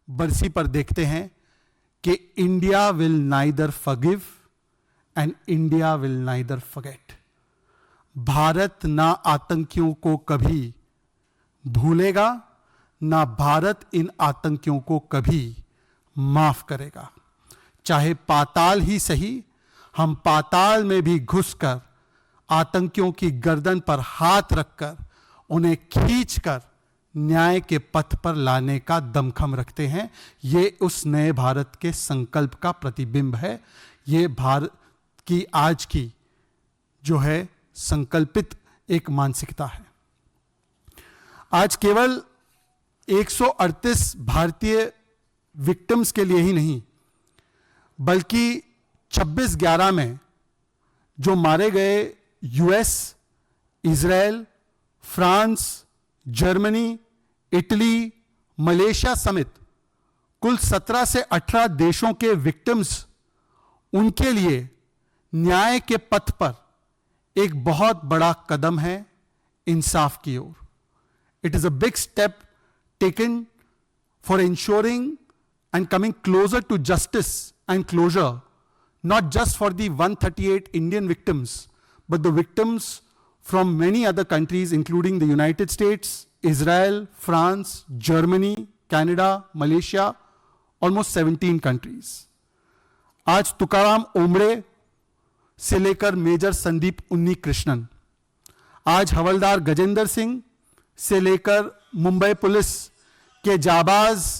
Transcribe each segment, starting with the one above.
बरसी पर देखते हैं कि India will neither forgive and India will neither forget. Bharat ना आतंकियों को कभी भूलेगा, ना भारत इन आतंकियों को कभी माफ करेगा। चाहे पाताल ही सही, हम पाताल में भी घुसकर आतंकियों की गर्दन पर हाथ रखकर उन्हें खींचकर न्याय के पथ पर लाने का दमखम रखते हैं। ये उस नए भारत के संकल्प का प्रतिबिंब है। ये भारत की आज की जो है संकल्पित एक मानसिकता है। आज केवल 138 भारतीय विक्टिम्स के लिए ही नहीं, बल्कि 26/11 में जो मारे गए US, Israel, France, Germany, Italy, Malaysia समेत कुल 17 से 18 देशों के विक्टिम्स, उनके लिए न्याय के पथ पर एक बहुत बड़ा कदम है इंसाफ की ओर। It is a big step taken for ensuring and coming closer to justice and closure, not just for the 138 Indian victims, but the victims from many other countries, including the United States, Israel, France, Germany, Canada, Malaysia, almost 17 countries. आज तुकाराम ओमड़े से लेकर major Sandeep उन्नी कृष्णन, आज हवलदार गजेंद्र सिंह से लेकर Mumbai police के जाबाज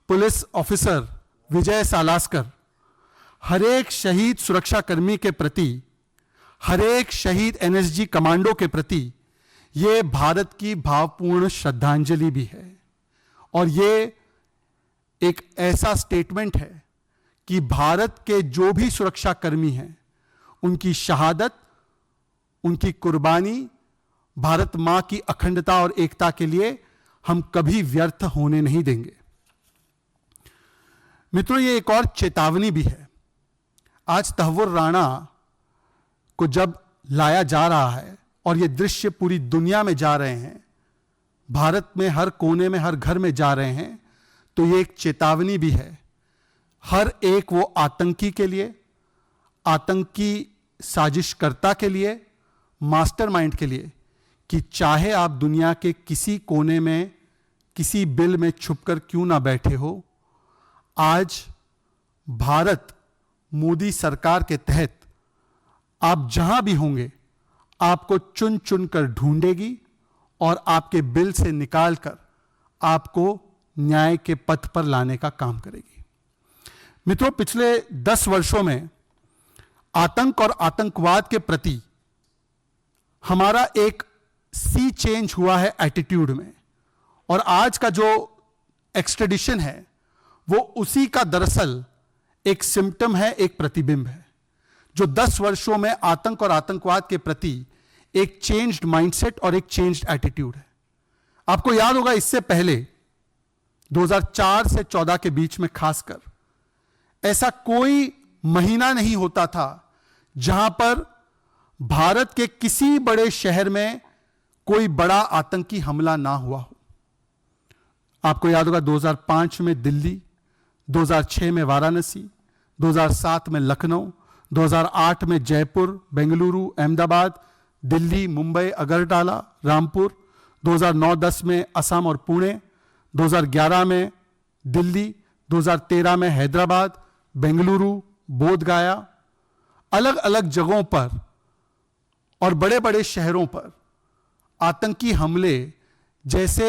police officer विजय सालास्कर, हर एक शहीद सुरक्षाकर्मी के प्रति, हर एक शहीद एनएसजी कमांडो के प्रति ये भारत की भावपूर्ण श्रद्धांजलि भी है। और ये एक ऐसा स्टेटमेंट है कि भारत के जो भी सुरक्षाकर्मी हैं, उनकी शहादत, उनकी कुर्बानी भारत मां की अखंडता और एकता के लिए हम कभी व्यर्थ होने नहीं देंगे। मित्रों, ये एक और चेतावनी भी है। आज तहव्वुर राणा को जब लाया जा रहा है और ये दृश्य पूरी दुनिया में जा रहे हैं, भारत में हर कोने में, हर घर में जा रहे हैं, तो ये एक चेतावनी भी है हर एक वो आतंकी के लिए, आतंकी साजिशकर्ता के लिए, मास्टरमाइंड के लिए, कि चाहे आप दुनिया के किसी कोने में, किसी बिल में छुपकर क्यों ना बैठे हो, आज भारत मोदी सरकार के तहत आप जहां भी होंगे, आपको चुन चुन कर ढूंढेगी और आपके बिल से निकालकर आपको न्याय के पथ पर लाने का काम करेगी। मित्रों, पिछले 10 वर्षों में आतंक और आतंकवाद के प्रति हमारा एक सी चेंज हुआ है एटीट्यूड में, और आज का जो एक्सट्रेडिशन है वो उसी का दरअसल एक सिम्टम है, एक प्रतिबिंब है, जो 10 वर्षों में आतंक और आतंकवाद के प्रति एक चेंज्ड माइंडसेट और एक चेंज्ड एटीट्यूड है। आपको याद होगा, इससे पहले 2004 से 14 के बीच में खासकर ऐसा कोई महीना नहीं होता था जहां पर भारत के किसी बड़े शहर में कोई बड़ा आतंकी हमला ना हुआ हो। आपको याद होगा 2005 में दिल्ली, 2006 में वाराणसी, 2007 में लखनऊ, 2008 में जयपुर, बेंगलुरु, अहमदाबाद, दिल्ली, मुंबई, अगरतला, रामपुर, 2009-10 में असम और पुणे, 2011 में दिल्ली, 2013 में हैदराबाद, बेंगलुरु, बोधगया, अलग अलग जगहों पर और बड़े बड़े शहरों पर आतंकी हमले जैसे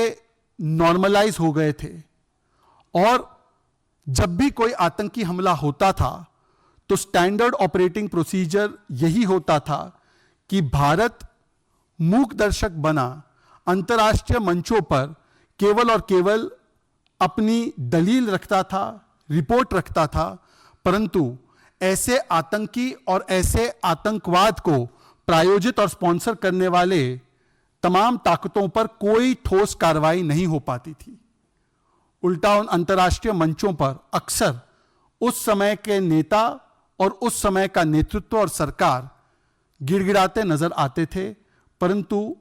नॉर्मलाइज हो गए थे। और जब भी कोई आतंकी हमला होता था तो स्टैंडर्ड ऑपरेटिंग प्रोसीजर यही होता था कि भारत मूक दर्शक बना अंतर्राष्ट्रीय मंचों पर केवल और केवल अपनी दलील रखता था, रिपोर्ट रखता था, परंतु ऐसे आतंकी और ऐसे आतंकवाद को प्रायोजित और स्पॉन्सर करने वाले तमाम ताकतों पर कोई ठोस कार्रवाई नहीं हो पाती थी। उल्टा उन अंतर्राष्ट्रीय मंचों पर अक्सर उस समय के नेता और उस समय का नेतृत्व और सरकार गिड़गिड़ाते नजर आते थे, परंतु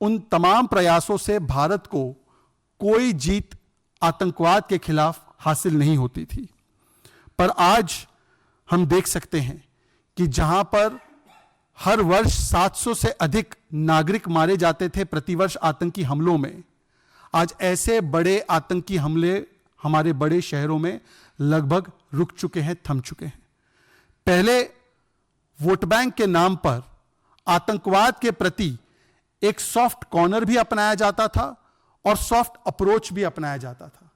उन तमाम प्रयासों से भारत को कोई जीत आतंकवाद के खिलाफ हासिल नहीं होती थी। पर आज हम देख सकते हैं कि जहां पर हर वर्ष 700 से अधिक नागरिक मारे जाते थे प्रतिवर्ष आतंकी हमलों में, आज ऐसे बड़े आतंकी हमले हमारे बड़े शहरों में लगभग रुक चुके हैं, थम चुके हैं। पहले वोट बैंक के नाम पर आतंकवाद के प्रति एक सॉफ्ट कॉर्नर भी अपनाया जाता था और सॉफ्ट अप्रोच भी अपनाया जाता था।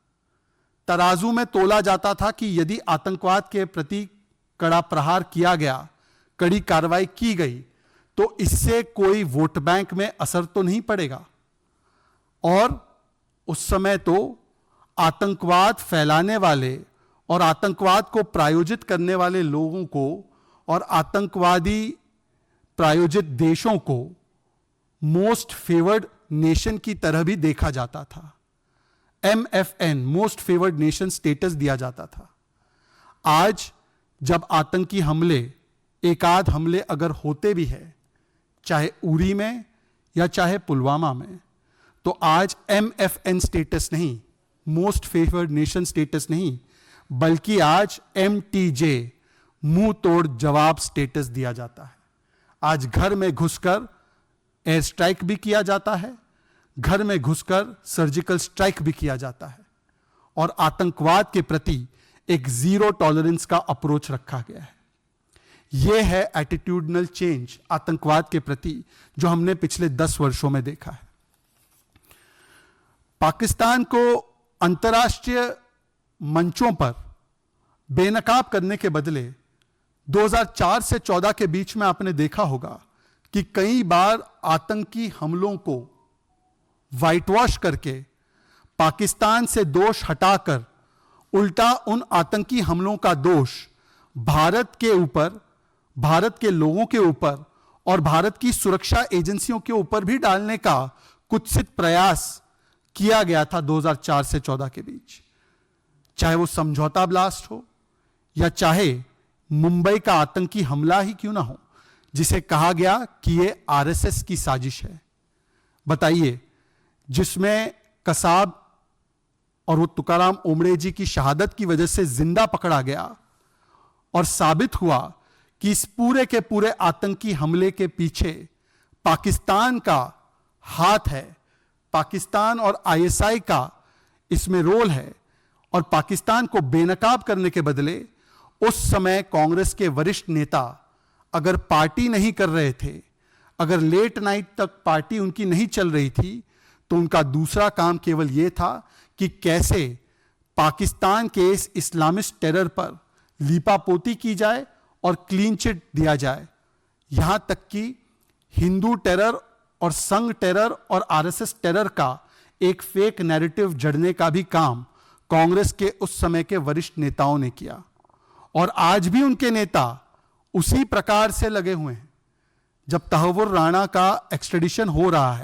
तराजू में तोला जाता था कि यदि आतंकवाद के प्रति कड़ा प्रहार किया गया, कड़ी कार्रवाई की गई, तो इससे कोई वोट बैंक में असर तो नहीं पड़ेगा। और उस समय तो आतंकवाद फैलाने वाले और आतंकवाद को प्रायोजित करने वाले लोगों को और आतंकवादी प्रायोजित देशों को मोस्ट फेवर्ड नेशन की तरह भी देखा जाता था। MFN, most favoured nation status दिया जाता था। आज जब आतंकी हमले, एकाध हमले अगर होते भी हैं, चाहे उरी में या चाहे पुलवामा में, तो आज MFN स्टेटस नहीं, मोस्ट फेवर्ड नेशन स्टेटस नहीं, बल्कि आज MTJ, मुंह तोड़ जवाब स्टेटस दिया जाता है। आज घर में घुसकर एयर स्ट्राइक भी किया जाता है, घर में घुसकर सर्जिकल स्ट्राइक भी किया जाता है, और आतंकवाद के प्रति एक जीरो टॉलरेंस का अप्रोच रखा गया है। यह है एटीट्यूडनल चेंज आतंकवाद के प्रति जो हमने पिछले 10 वर्षों में देखा है। पाकिस्तान को अंतर्राष्ट्रीय मंचों पर बेनकाब करने के बदले 2004 से 14 के बीच में आपने देखा होगा कि कई बार आतंकी हमलों को व्हाइट वॉश करके पाकिस्तान से दोष हटाकर उल्टा उन आतंकी हमलों का दोष भारत के ऊपर, भारत के लोगों के ऊपर और भारत की सुरक्षा एजेंसियों के ऊपर भी डालने का कुत्सित प्रयास किया गया था 2004 से 14 के बीच। चाहे वो समझौता ब्लास्ट हो या चाहे मुंबई का आतंकी हमला ही क्यों ना हो, जिसे कहा गया कि ये आरएसएस की साजिश है। बताइए, जिसमें कसाब और वो तुकाराम ओमड़े जी की शहादत की वजह से जिंदा पकड़ा गया और साबित हुआ कि इस पूरे के पूरे आतंकी हमले के पीछे पाकिस्तान का हाथ है, पाकिस्तान और आईएसआई का इसमें रोल है। और पाकिस्तान को बेनकाब करने के बदले उस समय कांग्रेस के वरिष्ठ नेता अगर पार्टी नहीं कर रहे थे, अगर लेट नाइट तक पार्टी उनकी नहीं चल रही थी, तो उनका दूसरा काम केवल यह था कि कैसे पाकिस्तान के इस इस्लामिस्ट टेरर पर लीपापोती की जाए और क्लीन चिट दिया जाए। यहां तक कि हिंदू टेरर और संघ टेरर और आरएसएस टेरर का एक फेक नैरेटिव जड़ने का भी काम कांग्रेस के उस समय के वरिष्ठ नेताओं ने किया। और आज भी उनके नेता उसी प्रकार से लगे हुए हैं। जब तहव्वुर राणा का एक्सट्रेडिशन हो रहा है,